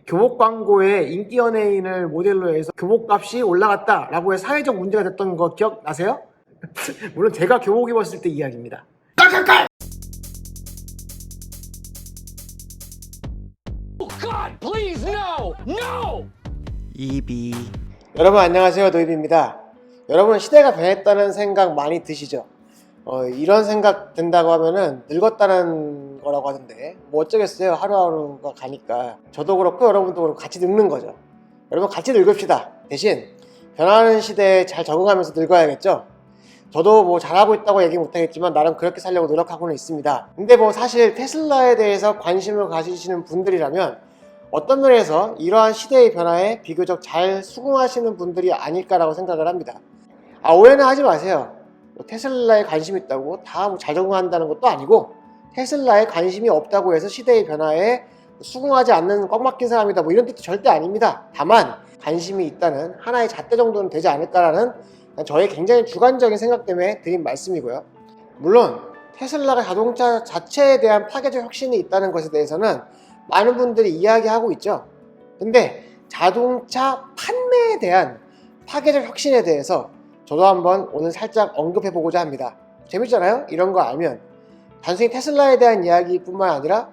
교복 광고에 인기 연예인을 모델로 해서 교복값이 올라갔다라고 해서 사회적 문제가 됐던 거 기억나세요? 물론 제가 교복 입었을 때 이야기입니다. 깔깔깔! God, please, no! No! 이비. 여러분 안녕하세요, 노이비입니다. 여러분 시대가 변했다는 생각 많이 드시죠? 이런 생각 든다고 하면은 늙었다는 거라고 하던데 뭐 어쩌겠어요, 하루하루가 가니까. 저도 그렇고 여러분도 그렇고 같이 늙는 거죠. 여러분 같이 늙읍시다. 대신 변하는 시대에 잘 적응하면서 늙어야겠죠. 저도 뭐 잘하고 있다고 얘기 못하겠지만 나름 그렇게 살려고 노력하고는 있습니다. 근데 뭐 사실 테슬라에 대해서 관심을 가지시는 분들이라면 어떤 면에서 이러한 시대의 변화에 비교적 잘 수긍하시는 분들이 아닐까라고 생각을 합니다. 오해는 하지 마세요. 테슬라에 관심이 있다고 다 잘 적응한다는 것도 아니고, 테슬라에 관심이 없다고 해서 시대의 변화에 수긍하지 않는 꽉 막힌 사람이다 뭐 이런 뜻도 절대 아닙니다. 다만 관심이 있다는 하나의 잣대 정도는 되지 않을까라는 저의 굉장히 주관적인 생각 때문에 드린 말씀이고요. 물론 테슬라가 자동차 자체에 대한 파괴적 혁신이 있다는 것에 대해서는 많은 분들이 이야기하고 있죠. 근데 자동차 판매에 대한 파괴적 혁신에 대해서 저도 한번 오늘 살짝 언급해 보고자 합니다. 재밌잖아요? 이런 거 알면. 단순히 테슬라에 대한 이야기뿐만 아니라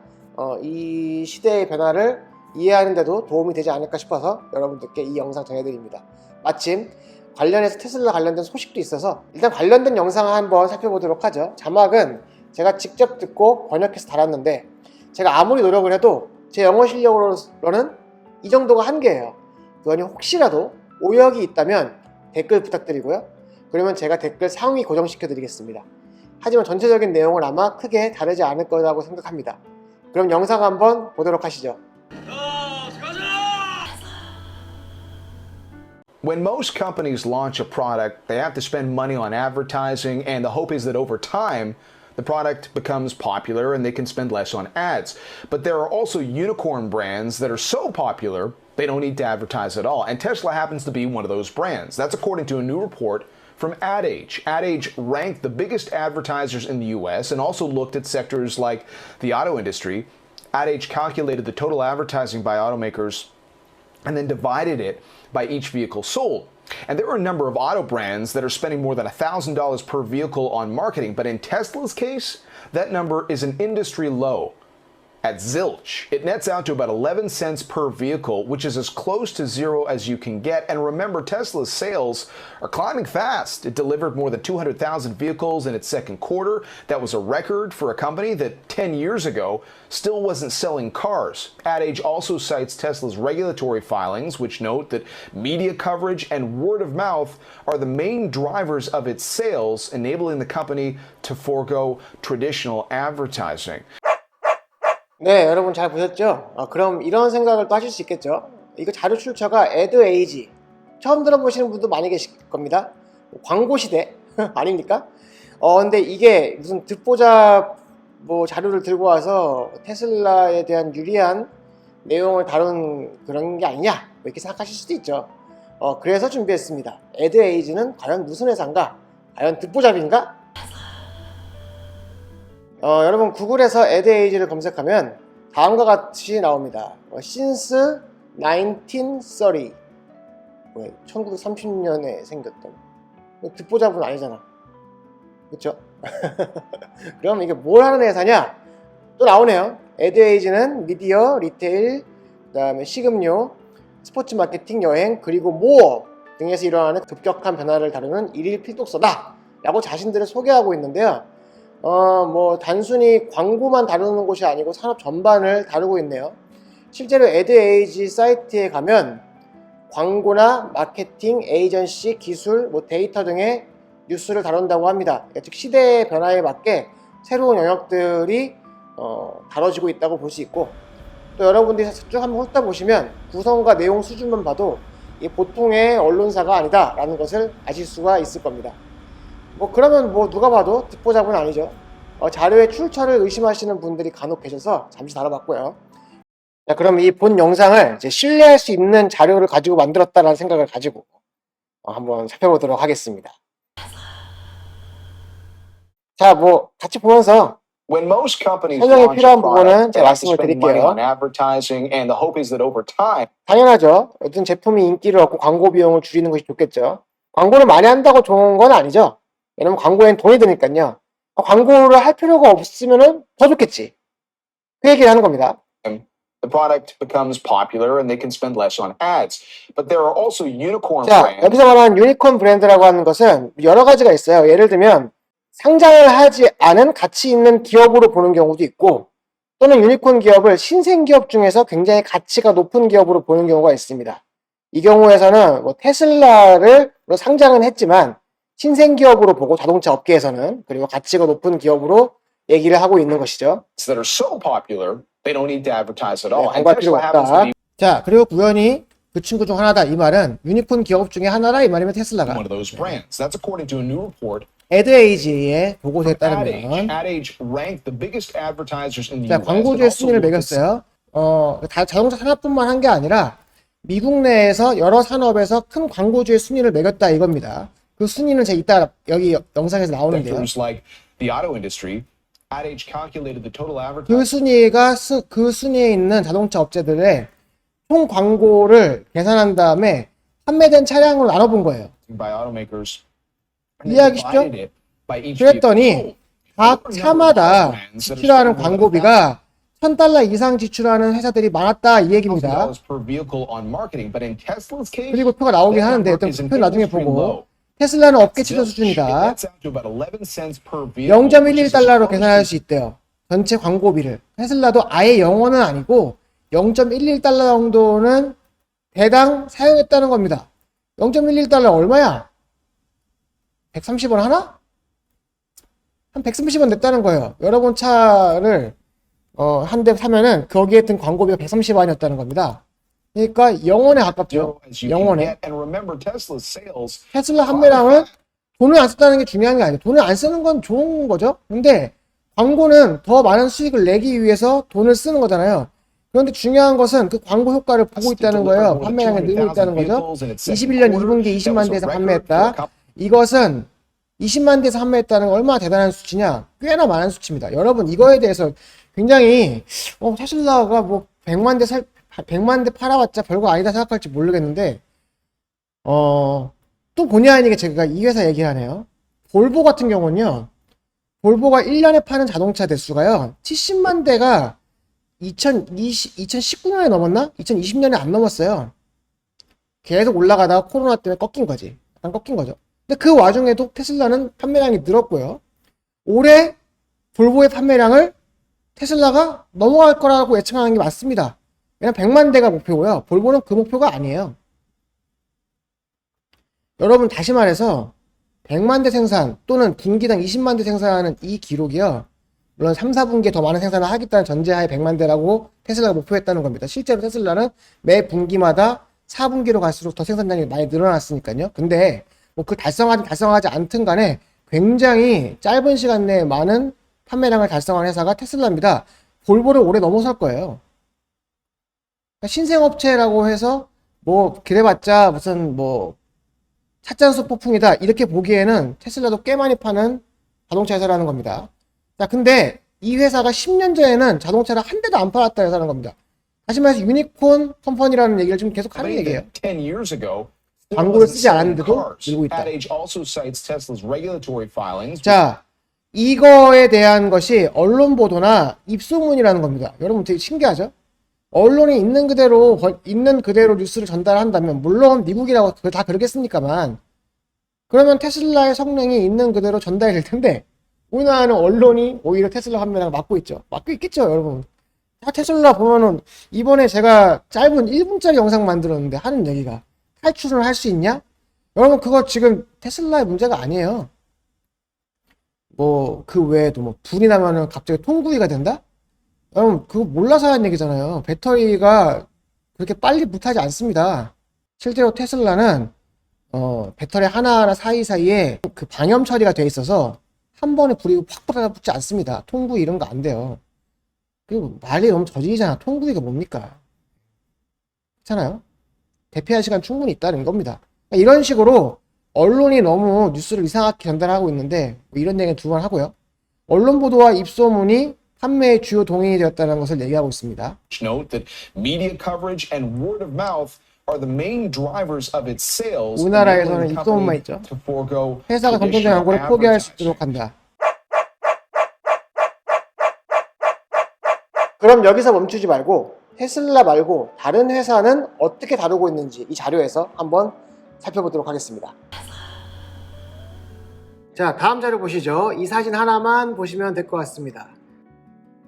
이 시대의 변화를 이해하는 데도 도움이 되지 않을까 싶어서 여러분들께 이 영상 전해드립니다. 마침 관련해서 테슬라 관련된 소식도 있어서 일단 관련된 영상을 한번 살펴보도록 하죠. 자막은 제가 직접 듣고 번역해서 달았는데, 제가 아무리 노력을 해도 제 영어 실력으로는 이 정도가 한계예요. 그러니 혹시라도 오역이 있다면 댓글 부탁드리고요. 그러면 제가 댓글 상위 고정시켜 드리겠습니다. 하지만 전체적인 내용은 아마 크게 다르지 않을 거라고 생각합니다. 그럼 영상 한번 보도록 하시죠. When most companies launch a product, they have to spend money on advertising, and the hope is that over time, the product becomes popular and they can spend less on ads. But there are also unicorn brands that are so popular, they don't need to advertise at all. And Tesla happens to be one of those brands. That's according to a new report from Ad Age. Ad Age ranked the biggest advertisers in the US and also looked at sectors like the auto industry. Ad Age calculated the total advertising by automakers and then divided it by each vehicle sold. And there are a number of auto brands that are spending more than $1,000 per vehicle on marketing, but in Tesla's case, that number is an industry low. At zilch, it nets out to about 11 cents per vehicle, which is as close to zero as you can get. And remember, Tesla's sales are climbing fast. It delivered more than 200,000 vehicles in its second quarter. That was a record for a company that 10 years ago still wasn't selling cars. Ad Age also cites Tesla's regulatory filings, which note that media coverage and word of mouth are the main drivers of its sales, enabling the company to forego traditional advertising. 네, 여러분 잘 보셨죠? 그럼 이런 생각을 또 하실 수 있겠죠? 이거 자료 출처가 AdAge. 처음 들어보시는 분도 많이 계실 겁니다. 광고 시대 아닙니까? 근데 이게 무슨 듣보잡 뭐 자료를 들고 와서 테슬라에 대한 유리한 내용을 다룬 그런 게 아니냐? 뭐 이렇게 생각하실 수도 있죠. 그래서 준비했습니다. AdAge는 과연 무슨 회사인가? 과연 듣보잡인가? 여러분 구글에서 AdAge를 검색하면 다음과 같이 나옵니다. Since 1930, 1930년에 생겼던. 듣보잡은 아니잖아, 그쵸? 그럼 이게 뭘 하는 회사냐? 또 나오네요. AdAge는 미디어, 리테일, 그 다음에 식음료, 스포츠 마케팅, 여행, 그리고 모어 등에서 일어나는 급격한 변화를 다루는 일일 필독서다 라고 자신들을 소개하고 있는데요. 뭐 단순히 광고만 다루는 곳이 아니고 산업 전반을 다루고 있네요. 실제로 AdAge 사이트에 가면 광고나 마케팅, 에이전시, 기술, 뭐 데이터 등의 뉴스를 다룬다고 합니다. 즉 시대의 변화에 맞게 새로운 영역들이 다뤄지고 있다고 볼 수 있고, 또 여러분들이 쭉 한번 훑어보시면 구성과 내용 수준만 봐도 이게 보통의 언론사가 아니다 라는 것을 아실 수가 있을 겁니다. 뭐 그러면 뭐 누가 봐도 듣보잡은 아니죠. 자료의 출처를 의심하시는 분들이 간혹 계셔서 잠시 다뤄봤고요. 자, 그럼 이 본 영상을 이제 신뢰할 수 있는 자료를 가지고 만들었다라는 생각을 가지고 한번 살펴보도록 하겠습니다. 자, 뭐 같이 보면서 When most companies 설명이 launch a 필요한 부분은 product, they 제가 have to 말씀을 spend money 드릴게요. on advertising, and the hope is that over time, 당연하죠. 어떤 제품이 인기를 얻고 광고 비용을 줄이는 것이 좋겠죠. 광고를 많이 한다고 좋은 건 아니죠. 왜냐면 광고엔 돈이 드니까요. 광고를 할 필요가 없으면은 더 좋겠지. 그 얘기를 하는 겁니다. the product becomes popular and they can spend less on ads. But there are also unicorn 자, brands. 여기서 말하는 유니콘 브랜드라고 하는 것은 여러 가지가 있어요. 예를 들면 상장을 하지 않은 가치 있는 기업으로 보는 경우도 있고, 또는 유니콘 기업을 신생 기업 중에서 굉장히 가치가 높은 기업으로 보는 경우가 있습니다. 이 경우에서는 뭐 테슬라를 상장은 했지만 신생 기업으로 보고 자동차 업계에서는, 그리고 가치가 높은 기업으로 얘기를 하고 있는 것이죠. that are so popular, they don't need to advertise at 네, all. And 광고할 필요가 Tesla happens to 없다. be 자, 그리고 구현이 그 친구 중 하나다. 이 말은 유니콘 기업 중에 하나라 이 말이면 테슬라가. one of those brands. That's according to a new report. 에드에이지의 보고서에 Ad Age. 따르면 Ad Age ranked the biggest advertisers in the 자, US. 광고주의 순위를 매겼어요. 자동차 산업뿐만 한 게 아니라 미국 내에서 여러 산업에서 큰 광고주의 순위를 매겼다 이겁니다. 그 순위는 제가 이따 여기 영상에서 나오는데요. Sectors like the auto industry, Ad Age calculated the total 그 advertising 그 순위에 있는 자동차 업체들의 총 광고를 계산한 다음에 판매된 차량으로 나눠본 거예요. by automakers. and they 이해하기 쉽죠? divided it by each 그랬더니 vehicle. 각 차마다 지출하는 광고비가 $1,000 이상 지출하는 회사들이 많았다 이 얘기입니다. $1,000 per vehicle on marketing, but in Tesla's case, 그리고 표가 나오긴 that 하는데 number 일단 is 표 나중에 industry 보고 low. 테슬라는 업계 최저 It 수준이다. nets out to about 11 cents per vehicle, which is $0.11로 close 계산할 to 수 있대요. 전체 광고비를. 테슬라도 아예 0원은 아니고 $0.11 정도는 대당 사용했다는 겁니다. $0.11 얼마야? 130원 하나? 한 130원 냈다는 거예요. 여러분 차를 한 대 사면은 거기에 든 광고비가 130원이었다는 겁니다. 그러니까 0원에 가깝죠. as you can 0원에. get. And remember, Tesla's sales 테슬라 한 매랑은 돈을 안 썼다는 게 중요한 게 아니에요. 돈을 안 쓰는 건 좋은 거죠. 근데 광고는 더 많은 수익을 내기 위해서 돈을 쓰는 거잖아요. 그런데 중요한 것은 그 광고 효과를 보고 있다는 거예요. 판매량이 늘고 있다는 거죠. 21년 2분기에 20만 대에서 판매했다. 이것은 20만 대에서 판매했다는 건 얼마나 대단한 수치냐? 꽤나 많은 수치입니다. 여러분 이거에 대해서 굉장히 테슬라가 뭐 100만 대 팔아봤자 별거 아니다 생각할지 모르겠는데 또 본의 아니게 제가 이 회사 얘기하네요. 볼보 같은 경우는요. 볼보가 1년에 파는 자동차 대수가요. 70만 대가 2019년에 넘었나? 2020년에 안 넘었어요. 계속 올라가다가 코로나 때문에 꺾인 거지. 약간 꺾인 거죠. 근데 그 와중에도 테슬라는 판매량이 늘었고요. 올해 볼보의 판매량을 테슬라가 넘어갈 거라고 예측하는 게 맞습니다. 왜냐면 100만 대가 목표고요. 볼보는 그 목표가 아니에요. 여러분 다시 말해서 100만 대 생산 또는 분기당 20만 대 생산하는 이 기록이요. 물론 3, 4분기에 더 많은 생산을 하겠다는 전제하에 100만 대라고 테슬라가 목표했다는 겁니다. 실제로 테슬라는 매 분기마다 4분기로 갈수록 더 생산량이 많이 늘어났으니까요. 근데 뭐 그 달성하지 않든 간에 굉장히 짧은 시간 내에 많은 판매량을 달성한 회사가 테슬라입니다. 볼보를 올해 넘어설 거예요. 그러니까 신생업체라고 해서 뭐 그래봤자 무슨 뭐 찻잔속 폭풍이다 이렇게 보기에는 테슬라도 꽤 많이 파는 자동차 회사라는 겁니다. 자, 근데 이 회사가 10년 전에는 자동차를 한 대도 안 팔았다 회사라는 겁니다. 다시 말해서 유니콘 컴퍼니라는 얘기를 지금 계속 하는 얘기예요. 10 years ago, 광고를 쓰지 않았는데도 늘고 있다. Ad Age also cites Tesla's regulatory filings. 자, 이거에 대한 것이 언론 보도나 입소문이라는 겁니다. 여러분 되게 신기하죠? 언론이 있는 그대로 뉴스를 전달한다면, 물론 미국이라고 다 그러겠습니까만, 그러면 테슬라의 성능이 있는 그대로 전달이 될 텐데, 우리나라는 언론이 오히려 테슬라 판매량을 막고 있죠. 막고 있겠죠, 여러분. 다 테슬라 보면은, 이번에 제가 짧은 1분짜리 영상 만들었는데 하는 얘기가, 탈출을 할 수 있냐? 여러분, 그거 지금 테슬라의 문제가 아니에요. 뭐, 그 외에도 뭐, 불이 나면은 갑자기 통구이가 된다? 여러분, 그거 몰라서 하는 얘기잖아요. 배터리가 그렇게 빨리 불타지 않습니다. 실제로 테슬라는, 배터리 하나하나 사이사이에 그 방염 처리가 돼 있어서 한 번에 불이 확 붙지 않습니다. 통구이 이런 거 안 돼요. 그리고 말이 너무 저질이잖아. 통구이가 뭡니까? 그렇잖아요? 대피할 시간 충분히 있다는 겁니다. 그러니까 이런 식으로 언론이 너무 뉴스를 이상하게 전달하고 있는데, 뭐 이런 얘기는 두 번 하고요. 언론 보도와 입소문이 판매의 주요 동인이 되었다는 것을 얘기하고 있습니다. Note that media coverage and word of mouth are the main drivers of its sales. 우리나라에서는 enabling the 입소문만 company 있죠. to forego 회사가 전통적인 traditional 광고를 포기할 수 advertising. 있도록 한다. 그럼 여기서 멈추지 말고 테슬라 말고 다른 회사는 어떻게 다루고 있는지 이 자료에서 한번 살펴보도록 하겠습니다. 자, 다음 자료 보시죠. 이 사진 하나만 보시면 될 것 같습니다.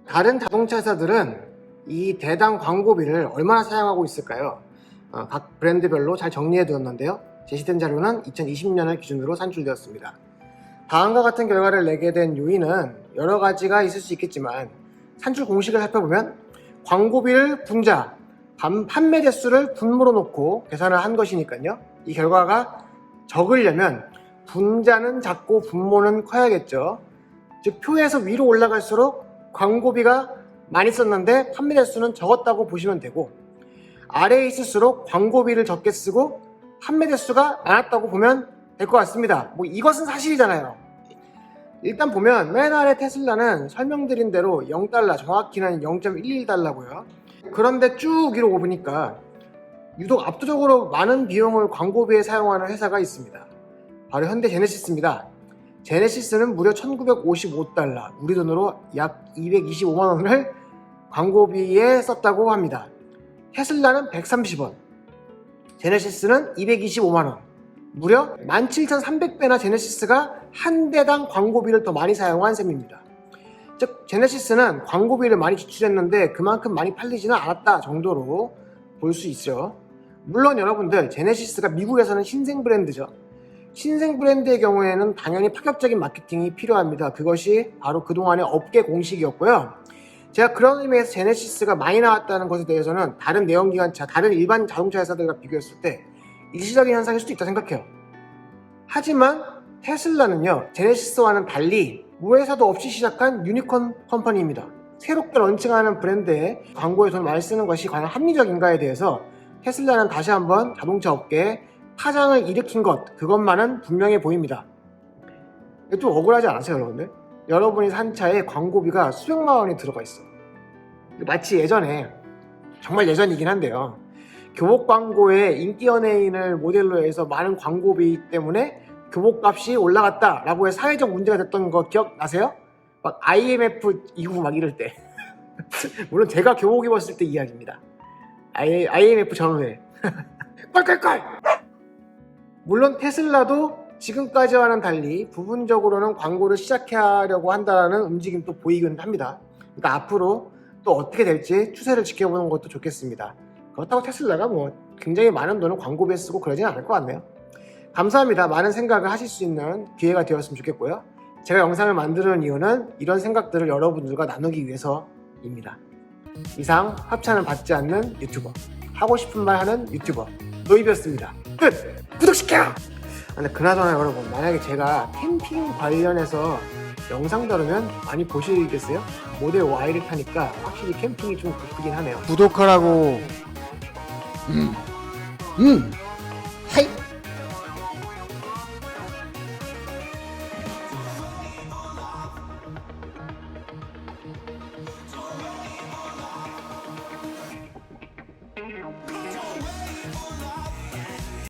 다른 자동차 회사들은 이 대당 광고비를 얼마나 사용하고 있을까요? 각 브랜드별로 잘 정리해 두었는데요. 제시된 자료는 2020년을 기준으로 산출되었습니다. 다음과 같은 결과를 내게 된 요인은 여러 가지가 있을 수 있겠지만 산출 공식을 살펴보면 광고비를 분자, 판매 대수를 분모로 놓고 계산을 한 것이니까요. 이 결과가 적으려면 분자는 작고 분모는 커야겠죠. 즉 표에서 위로 올라갈수록 광고비가 많이 썼는데 판매 대수는 적었다고 보시면 되고, 아래에 있을수록 광고비를 적게 쓰고 판매 대수가 많았다고 보면 될 것 같습니다. 뭐 이것은 사실이잖아요. 일단 보면 맨 아래 테슬라는 설명드린 대로 0달러, 정확히는 0.11달러고요. 그런데 쭉 위로 보니까 유독 압도적으로 많은 비용을 광고비에 사용하는 회사가 있습니다. 바로 현대 제네시스입니다. 제네시스는 무려 1955달러, 우리 돈으로 약 225만 원을 광고비에 썼다고 합니다. 테슬라는 130원, 제네시스는 225만 원. 무려 17,300배나 제네시스가 한 대당 광고비를 더 많이 사용한 셈입니다. 즉 제네시스는 광고비를 많이 지출했는데 그만큼 많이 팔리지는 않았다 정도로 볼 수 있죠. 물론 여러분들 제네시스가 미국에서는 신생 브랜드죠. 신생 브랜드의 경우에는 당연히 파격적인 마케팅이 필요합니다. 그것이 바로 그동안의 업계 공식이었고요. 제가 그런 의미에서 제네시스가 많이 나왔다는 것에 대해서는 다른 내연기관차, 다른 일반 자동차 회사들과 비교했을 때 일시적인 현상일 수도 있다고 생각해요. 하지만 테슬라는요, 제네시스와는 달리 무회사도 없이 시작한 유니콘 컴퍼니입니다. 새롭게 런칭하는 브랜드에 광고에 돈을 많이 쓰는 것이 과연 합리적인가에 대해서 테슬라는 다시 한번 자동차 업계에 파장을 일으킨 그것만은 분명해 보입니다. 이거 좀 억울하지 않으세요, 여러분들? 여러분이 산 차에 광고비가 수백만 원이 들어가 있어. 마치 예전에, 정말 예전이긴 한데요, 교복 광고에 인기 연예인을 모델로 해서 많은 광고비 때문에 교복값이 올라갔다라고 해서 사회적 문제가 됐던 거 기억나세요? 막 IMF 이후 막 이럴 때. 물론 제가 교복 입었을 때 이야기입니다. IMF 전후에. 껄껄껄! 물론 테슬라도 지금까지와는 달리 부분적으로는 광고를 시작하려고 한다는 움직임도 보이긴 합니다. 그러니까 앞으로 또 어떻게 될지 추세를 지켜보는 것도 좋겠습니다. 그렇다고 테슬라가 뭐 굉장히 많은 돈을 광고비에 쓰고 그러진 않을 것 같네요. 감사합니다. 많은 생각을 하실 수 있는 기회가 되었으면 좋겠고요. 제가 영상을 만드는 이유는 이런 생각들을 여러분들과 나누기 위해서입니다. 이상 협찬을 받지 않는 유튜버, 하고 싶은 말 하는 유튜버 노이비였습니다. 끝! 구독시켜! 근데 그나저나 여러분, 만약에 제가 캠핑 관련해서 영상 다루면 많이 보시겠어요? 모델 Y를 타니까 확실히 캠핑이 좀 고프긴 하네요. 구독하라고.